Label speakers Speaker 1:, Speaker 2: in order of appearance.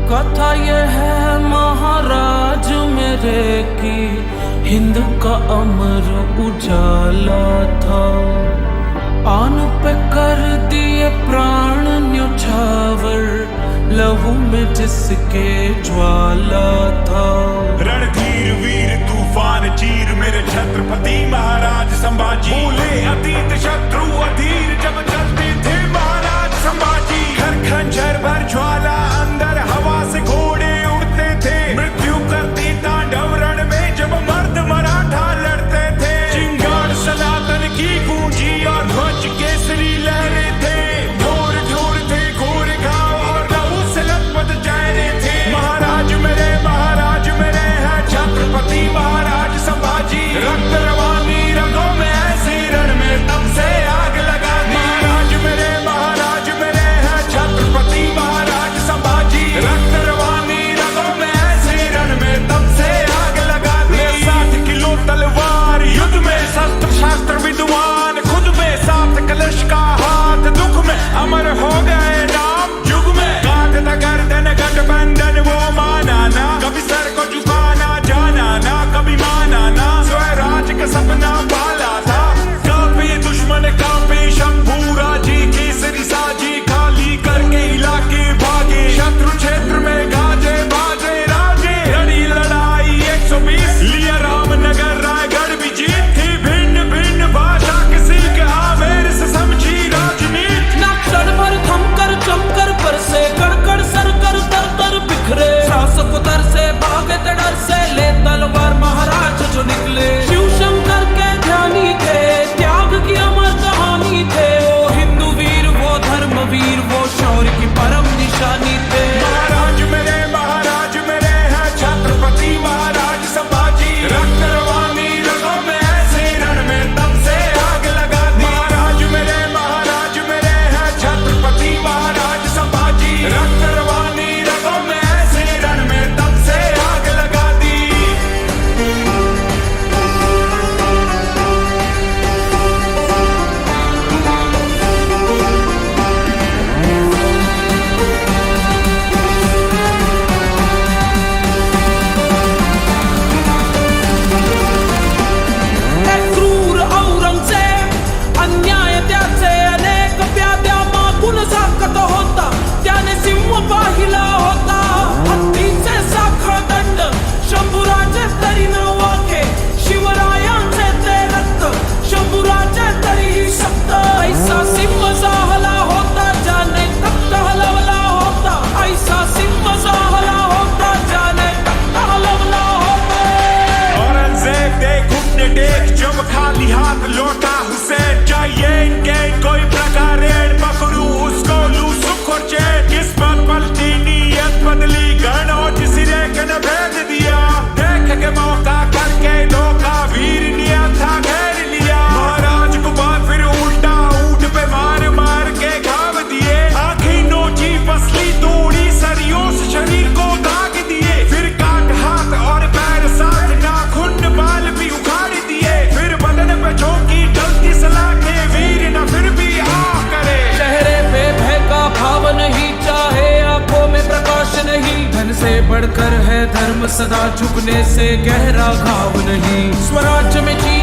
Speaker 1: कथा ये है महाराज मेरे की, हिंद का अमर उजाला था। आन पे कर दिए प्राण न्योछावर, लहू में जिसके ज्वाला था।
Speaker 2: रणधीर वीर तूफान चीर मेरे छत्रपति महाराज संभाजी। भूले अतीत शत्रु अधीर जब चलते थे महाराज संभाजी। घर खंजर भर ज्वाला अंदर हवा से घोड़े उड़ते थे। मृत्यु करती तांडव रण में जब मर्द मराठा लड़ते थे। चिंगार सनातन की गूंजी और ध्वज केसरी लहरे थे। ढोर ढोर थे घोर घाव और लहू से लथपथ चेहरे थे। महाराज मेरे हैं छत्रपति महाराज संभाजी। रक्त रवानी रगों में ऐसे रण में तब से आग लगा दी। महाराज मेरे हैं छत्रपति महाराज संभाजी। रक्त रवानी रगों में ऐसे रण में तब से आग लगा दी। 60 किलो तलवार युद्ध में शस्त्र शास्त्र विद्वान खुद में। 7 कलश का हाथ दुख में अमर हो गए नाम युग में। काट न गर्दन गठबंधन वो माना ना, कभी सर को झुकाना जाना ना, कभी माना ना स्वराज का सपना पाला था। कांपे दुश्मन कांपे शंभूरा जी केसरी साजी। खाली करके इलाके भागे शत्रु क्षेत्र में गाजे बाजे राजे। लड़ी लड़ाई 120 लिया रामनगर रायगढ़ भी जीत थी। भिन्न भिन्न भाषा किसी के आवेर से समझी राजनीति।
Speaker 1: नक्सर भर थमकर जमकर पर से कड़कड़ सरकर तर तर बिखरे। शासक उधर से भागे डर से ले तलवार महाराज जो निकले। शिव शंकर के ध्यानी थे, त्याग की अमर कहानी थे। वो हिंदू वीर वो धर्म वीर वो शौर्य की परम निशानी थे।
Speaker 2: महाराज मेरे हैं छत्रपति महाराज संभाजी। रक्त रवानी रगों में ऐसे रण में तब से आग लगा दी। महाराज मेरे हैं छत्रपति महाराज संभाजी। रक्त रवानी रगों में ऐसे रण में तब से आग लगा दी।
Speaker 1: क्रूर औरंगजेब अन्याय त्याचे अनेक प्याद्या मागून झाकत होता। त्याने सिंह पाहिला होता, हत्तीचे साखळ दंड शंभूराजे तरी न वाखे। शिवरायांचे ते रक्त शंभूराजे तरीही सक्त। ऐसा सिंह जाहला होता ज्याने तख्त हलवला होता। ऐसा सिंह जाहला होता ज्याने तख्त हलवला होता।
Speaker 2: औरंगजेब दे घुटने टेक जब खाली हाथ लौटा हुसैन। चाहिए इनके कोई प्रकार पकड़ू उसको लू सुख और चैन। किस्मत पलटी नीयत बदली गण और सिरे के न भेद दिया। देख के मौका करके धोखा वीर नियत था घेर लिया। महाराज को बात फिर उल्टा ऊंट पे मार मार के घाव दिए। आंखें नोची पसली तोड़ी सरियों से शरीर को दाग दिए। फिर काट हाथ और पैर साथ नाखून बाल भी उखाड़ दिए। फिर बदन पे झोंकी डलती सलाखें वीर न फिर भी आ करे।
Speaker 1: चेहरे पे भय का भाव नहीं, चाहे आंखों में प्रकाश नहीं। धन से बढ़कर है धर्म सदा, झुकने से गहरा घाव नहीं। स्वराज्य में जी